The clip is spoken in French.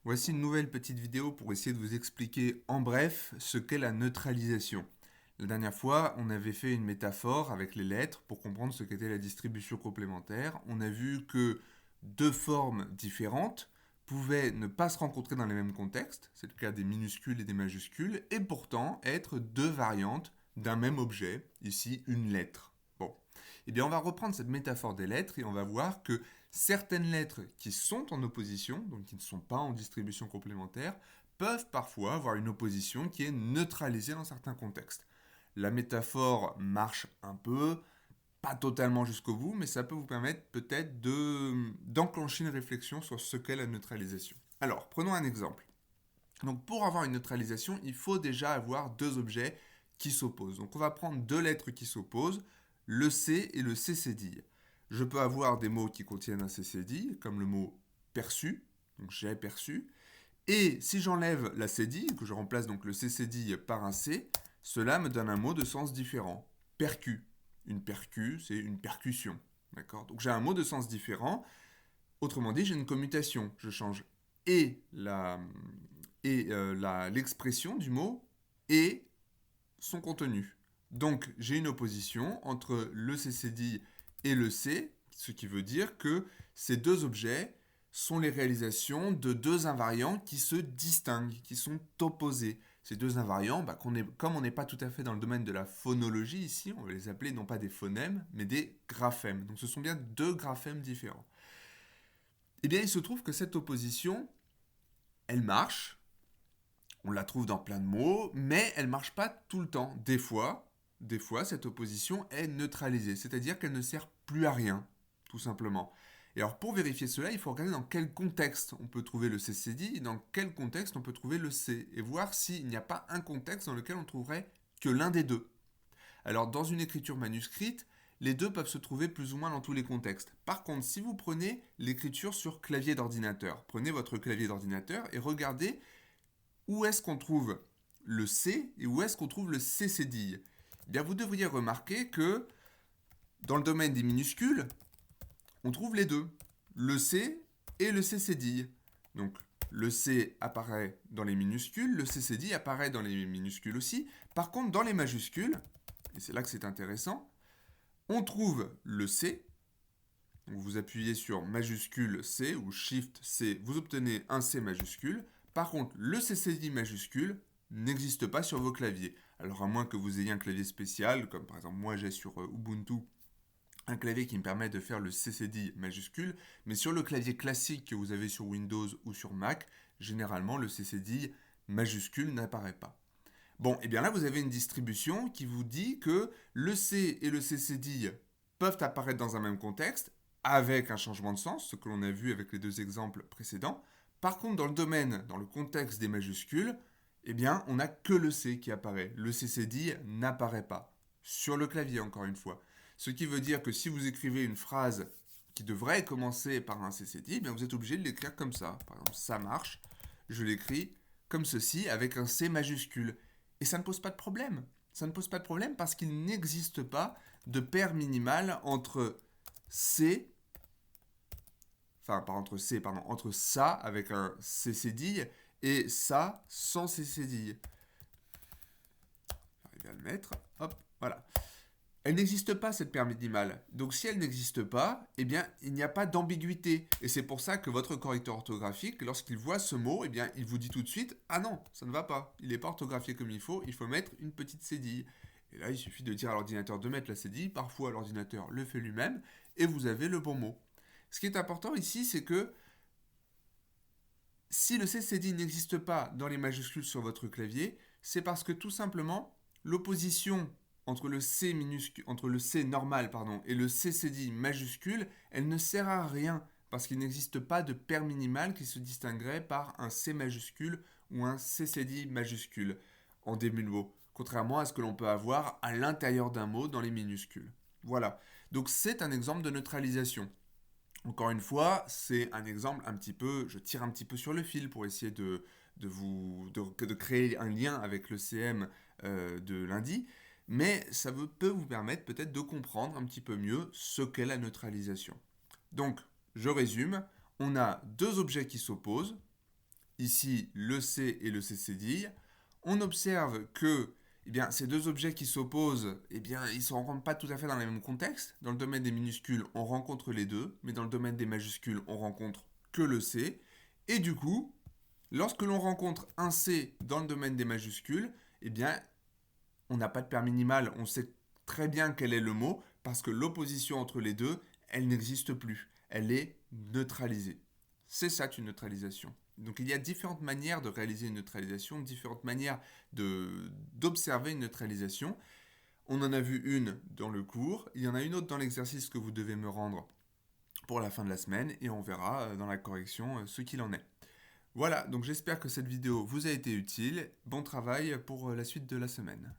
Voici une nouvelle petite vidéo pour essayer de vous expliquer en bref ce qu'est la neutralisation. La dernière fois, on avait fait une métaphore avec les lettres pour comprendre ce qu'était la distribution complémentaire. On a vu que deux formes différentes pouvaient ne pas se rencontrer dans les mêmes contextes, c'est le cas des minuscules et des majuscules, et pourtant être deux variantes d'un même objet, ici une lettre. Bon, eh bien on va reprendre cette métaphore des lettres et on va voir que certaines lettres qui sont en opposition, donc qui ne sont pas en distribution complémentaire, peuvent parfois avoir une opposition qui est neutralisée dans certains contextes. La métaphore marche un peu, pas totalement jusqu'au bout, mais ça peut vous permettre peut-être d'enclencher une réflexion sur ce qu'est la neutralisation. Alors, prenons un exemple. Donc, pour avoir une neutralisation, il faut déjà avoir deux objets qui s'opposent. Donc, on va prendre deux lettres qui s'opposent, le C et le C cédille. Je peux avoir des mots qui contiennent un C cédille, comme le mot perçu, donc j'ai perçu. Et si j'enlève la cédille, que je remplace donc le C cédille par un C, cela me donne un mot de sens différent. Percu. Une percu, c'est une percussion. D'accord. Donc j'ai un mot de sens différent. Autrement dit, j'ai une commutation. Je change et l'expression du mot et son contenu. Donc j'ai une opposition entre le C cédille et le C, ce qui veut dire que ces deux objets sont les réalisations de deux invariants qui se distinguent, qui sont opposés. Ces deux invariants, comme on n'est pas tout à fait dans le domaine de la phonologie ici, on va les appeler non pas des phonèmes, mais des graphèmes. Donc ce sont bien deux graphèmes différents. Eh bien, il se trouve que cette opposition, elle marche, on la trouve dans plein de mots, mais elle ne marche pas tout le temps. Des fois, cette opposition est neutralisée, c'est-à-dire qu'elle ne sert plus à rien, tout simplement. Et alors, pour vérifier cela, il faut regarder dans quel contexte on peut trouver le CCD et dans quel contexte on peut trouver le C, et voir s'il n'y a pas un contexte dans lequel on trouverait que l'un des deux. Alors, dans une écriture manuscrite, les deux peuvent se trouver plus ou moins dans tous les contextes. Par contre, si vous prenez l'écriture sur clavier d'ordinateur, prenez votre clavier d'ordinateur et regardez où est-ce qu'on trouve le C et où est-ce qu'on trouve le C cédille. Eh bien, vous devriez remarquer que dans le domaine des minuscules, on trouve les deux, le C et le C cédille. Donc, le C apparaît dans les minuscules, le C cédille apparaît dans les minuscules aussi. Par contre, dans les majuscules, et c'est là que c'est intéressant, on trouve le C. Donc vous appuyez sur majuscule C ou Shift C, vous obtenez un C majuscule. Par contre, le CCD majuscule n'existe pas sur vos claviers. Alors à moins que vous ayez un clavier spécial, comme par exemple moi j'ai sur Ubuntu un clavier qui me permet de faire le CCD majuscule, mais sur le clavier classique que vous avez sur Windows ou sur Mac, généralement le CCD majuscule n'apparaît pas. Bon, et bien là vous avez une distribution qui vous dit que le C et le CCD peuvent apparaître dans un même contexte, avec un changement de sens, ce que l'on a vu avec les deux exemples précédents. Par contre, dans le domaine, dans le contexte des majuscules, eh bien, on n'a que le C qui apparaît. Le CCD n'apparaît pas. Sur le clavier, encore une fois. Ce qui veut dire que si vous écrivez une phrase qui devrait commencer par un CCD, eh bien, vous êtes obligé de l'écrire comme ça. Par exemple, ça marche, je l'écris comme ceci avec un C majuscule. Et ça ne pose pas de problème. Ça ne pose pas de problème parce qu'il n'existe pas de paire minimale entre C, enfin pas entre C, pardon, entre ça avec un C cédille et ça sans C cédille. J'arrive à le mettre, hop, voilà. Elle n'existe pas cette paire minimale. Donc si elle n'existe pas, eh bien il n'y a pas d'ambiguïté. Et c'est pour ça que votre correcteur orthographique, lorsqu'il voit ce mot, eh bien il vous dit tout de suite ah non, ça ne va pas. Il n'est pas orthographié comme il faut mettre une petite cédille. Et là il suffit de dire à l'ordinateur de mettre la cédille, parfois l'ordinateur le fait lui-même, et vous avez le bon mot. Ce qui est important ici, c'est que si le C cédille n'existe pas dans les majuscules sur votre clavier, c'est parce que tout simplement l'opposition entre le C normal et le C cédille majuscule, elle ne sert à rien parce qu'il n'existe pas de paire minimale qui se distinguerait par un C majuscule ou un C cédille majuscule en début de mot, contrairement à ce que l'on peut avoir à l'intérieur d'un mot dans les minuscules. Voilà. Donc c'est un exemple de neutralisation. Encore une fois, c'est un exemple un petit peu, je tire un petit peu sur le fil pour essayer de créer un lien avec le CM de lundi, mais peut vous permettre peut-être de comprendre un petit peu mieux ce qu'est la neutralisation. Donc, je résume, on a deux objets qui s'opposent, ici le C et le CCDI, on observe que ces deux objets qui s'opposent, ils ne se rencontrent pas tout à fait dans le même contexte. Dans le domaine des minuscules, on rencontre les deux, mais dans le domaine des majuscules, on rencontre que le C. Et du coup, lorsque l'on rencontre un C dans le domaine des majuscules, on n'a pas de paire minimale, on sait très bien quel est le mot, parce que l'opposition entre les deux, elle n'existe plus. Elle est neutralisée. C'est ça une neutralisation. Donc il y a différentes manières de réaliser une neutralisation, différentes manières d'observer une neutralisation. On en a vu une dans le cours, il y en a une autre dans l'exercice que vous devez me rendre pour la fin de la semaine, et on verra dans la correction ce qu'il en est. Voilà, donc j'espère que cette vidéo vous a été utile. Bon travail pour la suite de la semaine.